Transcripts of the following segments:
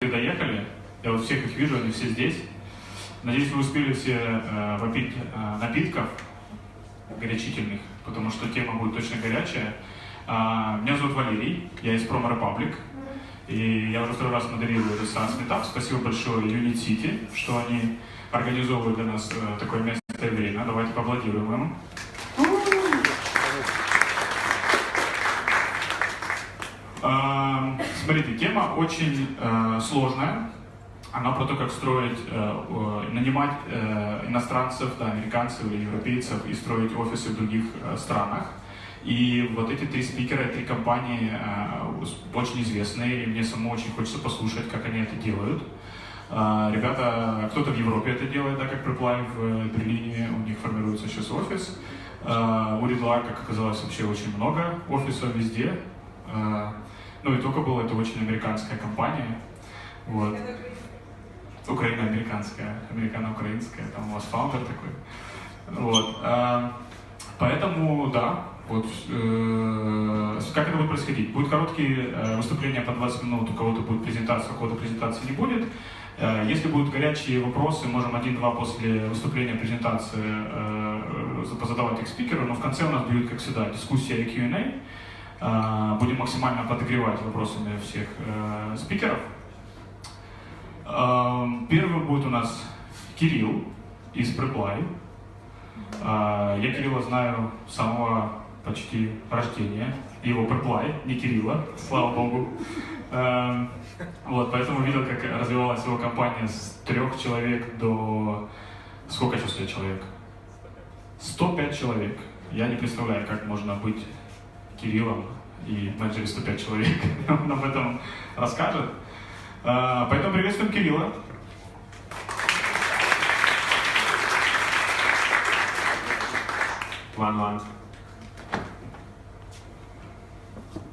Доехали, я вот всех их вижу, они все здесь. Надеюсь, вы успели все попить напитков горячительных, потому что тема будет точно горячая. Меня зовут Валерий, я из Promo Republic, и я уже второй раз модерирую UNIT.Saas Meetup. Спасибо большое UNIT.City, что они организовывают для нас такое место и время. Давайте поаплодируем им. Смотрите, тема очень сложная. Она про то, как строить, нанимать иностранцев, да, американцев или европейцев и строить офисы в других странах. И вот эти три спикера, три компании очень известные, и мне самому очень хочется послушать, как они это делают. Ребята, кто-то в Европе это делает, да, как Reply в Берлине, у них формируется сейчас офис. У Readdle, как оказалось, вообще очень много офисов везде. Ну и Talkable — это очень американская компания. Вот. Украино-американская, американо-украинская, там у вас фаундер такой. Вот. Поэтому, да, вот, как это будет происходить? Будут короткие выступления по 20 минут, у кого-то будет презентация, у кого-то презентации не будет. Если будут горячие вопросы, можем один-два после выступления презентации позадавать их спикеру, но в конце у нас будет, как всегда, дискуссия и Q&A. Будем максимально подогревать вопросами всех спикеров. Первым будет у нас Кирилл из Reply. Я Кирилла знаю с самого почти рождения. Его Reply, не Кирилла, слава богу. Вот, поэтому видел, как развивалась его компания с 3 человек до... Сколько сейчас стоит человек? 105 человек. Я не представляю, как можно быть Кириллом и менеджере 105 человек. Он об этом расскажет. Поэтому приветствуем Кирилла. One.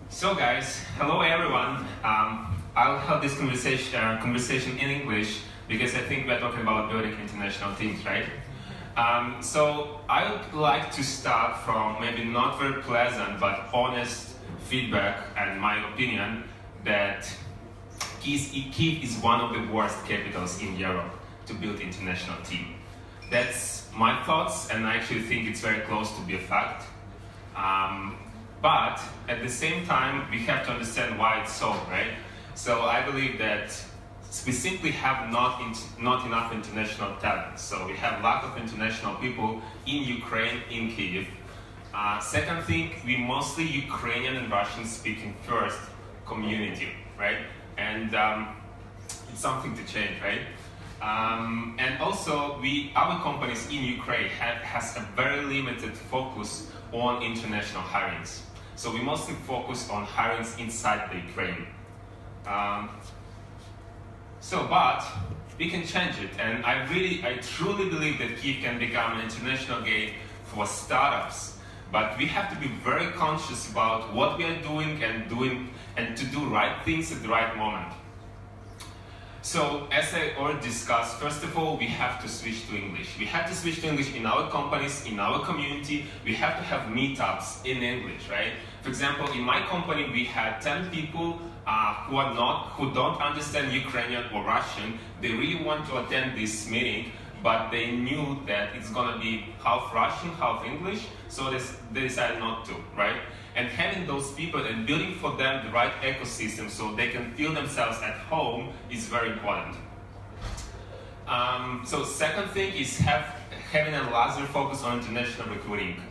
So guys, hello everyone. I'll have this conversation in English because I think we're talking about building international teams, right? So I would like to start from maybe not very pleasant but honest feedback and my opinion that Kyiv is one of the worst capitals in Europe to build international team. That's my thoughts, and I actually think it's very close to be a fact. But at the same time, we have to understand why it's so, right? So I believe that we simply have not enough international talent. So we have lack of international people in Ukraine, in Kyiv. Second thing, we mostly Ukrainian and Russian speaking first community, right? And it's something to change, right? And also, our companies in Ukraine has a very limited focus on international hirings. So we mostly focus on hirings inside the Ukraine. But we can change it, and I truly believe that Kyiv can become an international gate for startups. But we have to be very conscious about what we are doing and to do right things at the right moment. So, as I already discussed, first of all, we have to switch to English. We have to switch to English in our companies, in our community. We have to have meetups in English, right? For example, in my company, we had 10 people who don't understand Ukrainian or Russian. They really want to attend this meeting, but they knew that it's going to be half Russian, half English, so they decided not to, right? And having those people and building for them the right ecosystem so they can feel themselves at home is very important. So second thing is having a laser focus on international recruiting.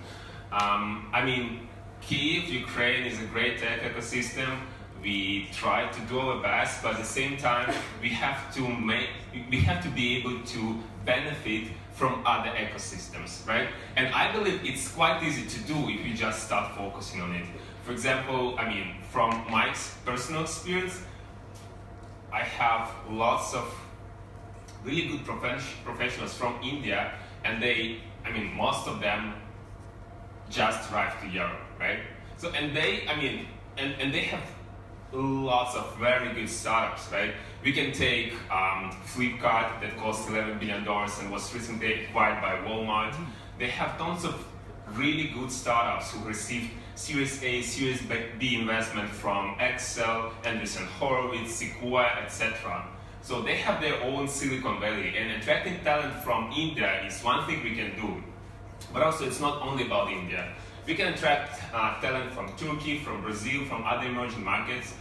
I mean, Kyiv, Ukraine is a great tech ecosystem. We try to do our best, but at the same time, we have to be able to benefit from other ecosystems, right? And I believe it's quite easy to do if you just start focusing on it. For example, I mean, from my personal experience, I have lots of really good professionals from India, and most of them just arrived to Europe, right? So, and they have lots of very good startups, right? We can take Flipkart that cost $11 billion and was recently acquired by Walmart. They have tons of really good startups who received Series A, Series B investment from Excel, Andreessen Horowitz, Sequoia, etc. So they have their own Silicon Valley, and attracting talent from India is one thing we can do. But also, it's not only about India. We can attract talent from Turkey, from Brazil, from other emerging markets.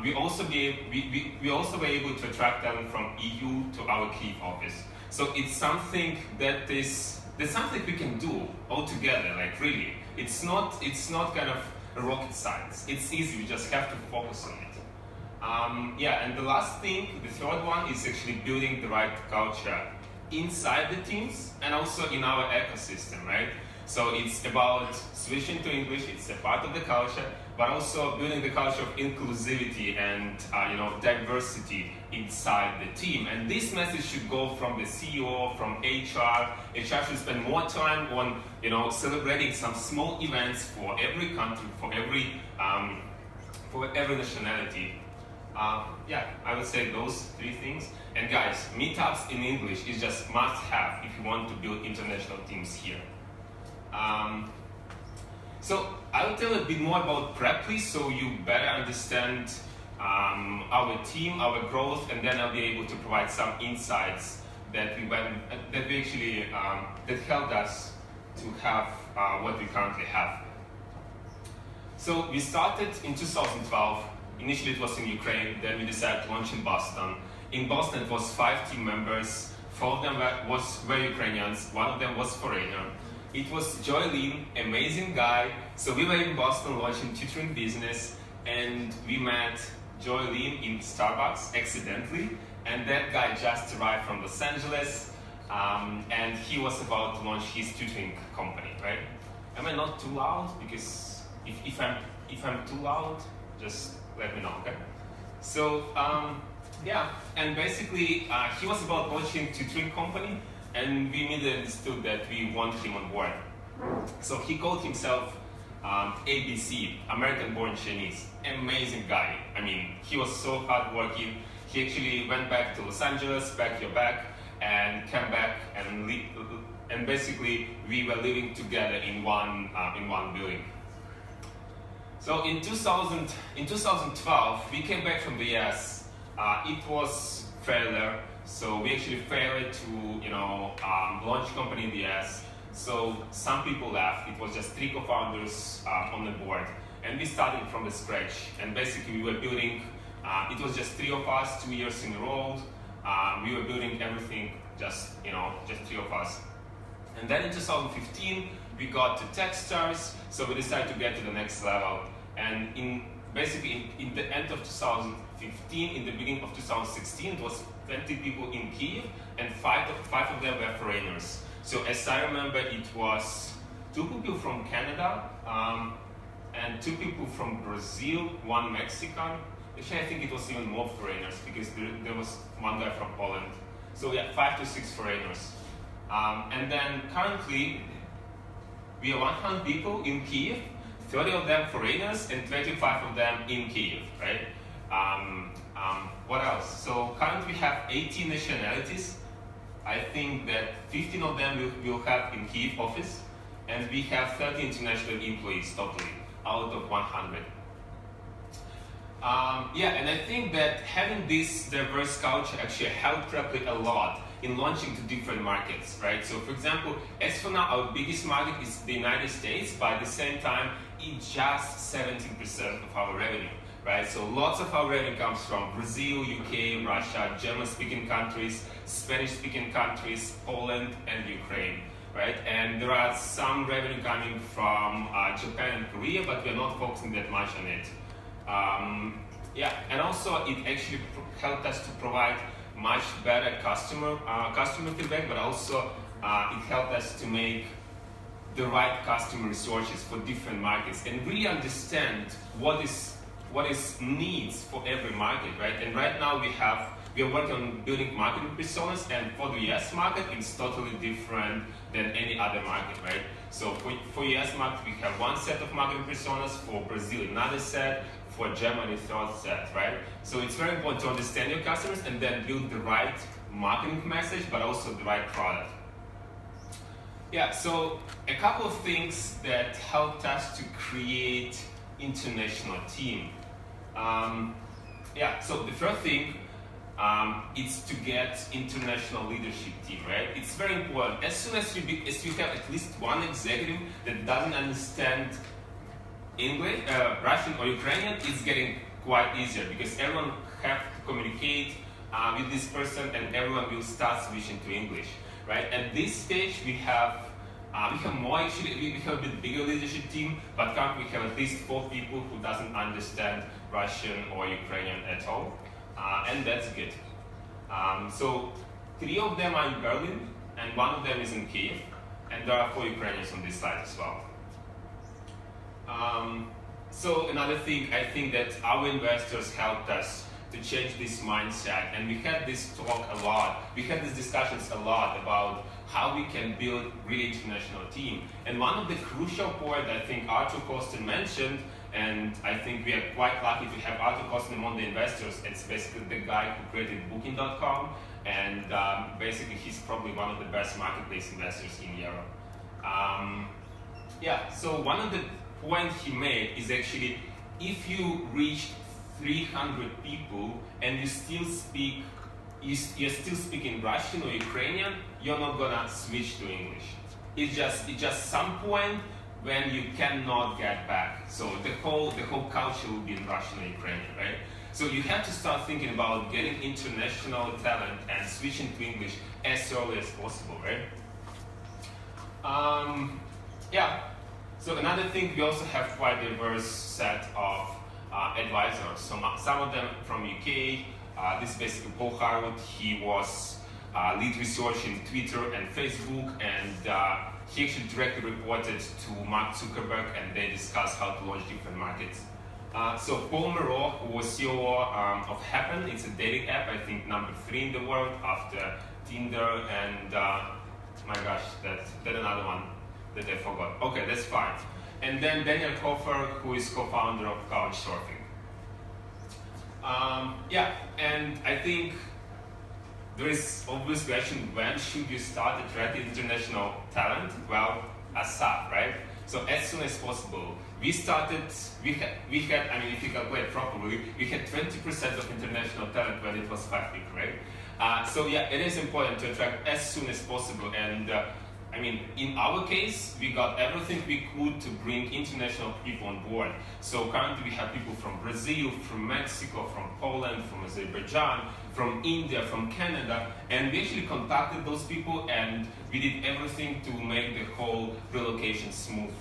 We also were able to attract talent from EU to our Kyiv office. So it's something that's something we can do all together. Like really, it's not kind of rocket science. It's easy. We just have to focus on it. And the last thing, the third one, is actually building the right culture inside the teams and also in our ecosystem, right? So it's about switching to English, it's a part of the culture, but also building the culture of inclusivity and diversity inside the team. And this message should go from the CEO, from HR. HR should spend more time on celebrating some small events for every country, for every nationality. I would say those three things. And guys, meetups in English is just must-have if you want to build international teams here. So I will tell a bit more about Preply so you better understand our team, our growth, and then I'll be able to provide some insights that helped us to have what we currently have. So we started in 2012. Initially it was in Ukraine, then we decided to launch in Boston. In Boston it was 5 team members, 4 of them were Ukrainians, 1 of them was foreigner. It was Joy Lin, amazing guy. So we were in Boston launching tutoring business, and we met Joy Lin in Starbucks accidentally, and that guy just arrived from Los Angeles, and he was about to launch his tutoring company, right? Am I not too loud? Because if I'm too loud, just let me know, okay? So and basically he was about launching tutoring company, and we immediately understood that we want him on board. So he called himself ABC, American-born Chinese. Amazing guy. I mean, he was so hardworking. He actually went back to Los Angeles, packed your bag, and came back, and basically we were living together in one building. So in 2012, we came back from the US. It was failure. So we actually failed to, launch company in the US. So some people left. It was just 3 co-founders on the board, and we started from the scratch. And basically, we were building. It was just 3 of us, 2 years in a row. We were building everything, just 3 of us. And then in 2015, we got to Techstars. So we decided to get to the next level. And in the end of 2015, in the beginning of 2016, it was 20 people in Kyiv, and 5 of them were foreigners. So as I remember, it was 2 people from Canada, and 2 people from Brazil, 1 Mexican. Actually, I think it was even more foreigners because there was 1 guy from Poland. So 5 to 6 foreigners. And then currently, we are 100 people in Kyiv, 30 of them foreigners, and 25 of them in Kyiv, right? What else? So currently we have 18 nationalities. I think that 15 of them we'll have in Kyiv office, and we have 30 international employees totally out of 100. And I think that having this diverse culture actually helped Preply a lot in launching to different markets, right? So for example, as for now, our biggest market is the United States, but at the same time, it's just 17% of our revenue. Right, so lots of our revenue comes from Brazil, UK, Russia, German-speaking countries, Spanish-speaking countries, Poland, and Ukraine, right? And there are some revenue coming from Japan and Korea, but we're not focusing that much on it. And also it actually helped us to provide much better customer feedback, but also it helped us to make the right customer resources for different markets and really understand what is needs for every market, right? And right now we are working on building marketing personas, and for the US market, it's totally different than any other market, right? So for US market, we have 1 set of marketing personas, for Brazil another set, for Germany 3rd set, right? So it's very important to understand your customers and then build the right marketing message, but also the right product. Yeah, so a couple of things that helped us to create international team. So the first thing is to get international leadership team, right? It's very important. As soon as you have at least one executive that doesn't understand English, Russian or Ukrainian, it's getting quite easier because everyone have to communicate with this person and everyone will start switching to English, right? At this stage we have more actually, we have a bit bigger leadership team, but currently we have at least 4 people who doesn't understand Russian or Ukrainian at all, and that's good. So 3 of them are in Berlin and 1 of them is in Kiev, and there are 4 Ukrainians on this side as well. So another thing, I think that our investors helped us to change this mindset, and we had this talk a lot, we had these discussions a lot about how we can build really international team. And one of the crucial points I think Arthur Kosten mentioned, and I think we are quite lucky to have Arthur Kosten among the investors. It's basically the guy who created Booking.com, and basically he's probably one of the best marketplace investors in Europe. So one of the points he made is actually, if you reach 300 people and you're still speaking Russian or Ukrainian, you're not gonna switch to English. It's just some point when you cannot get back. So the whole culture will be in Russian or Ukrainian, right? So you have to start thinking about getting international talent and switching to English as early as possible, right? So another thing, we also have quite a diverse set of advisors. So some of them from UK. This is basically Paul Harwood. He was lead researcher in Twitter and Facebook, and he actually directly reported to Mark Zuckerberg, and they discussed how to launch different markets. So Paul Moreau, who was CEO of Happen, it's a dating app, I think number 3 in the world after Tinder and my gosh, that's another one that I forgot. Okay, that's fine. And then Daniel Hofer, who is co-founder of Couchsurfing. And I think there is obvious question, when should you start attracting international talent? Well, ASAP, right? So as soon as possible. We had, I mean, if you calculate properly, we had 20% of international talent when it was 5 people, right? It is important to attract as soon as possible. And I mean, in our case, we got everything we could to bring international people on board. So currently we have people from Brazil, from Mexico, from Poland, from Azerbaijan, from India, from Canada, and we actually contacted those people and we did everything to make the whole relocation smooth.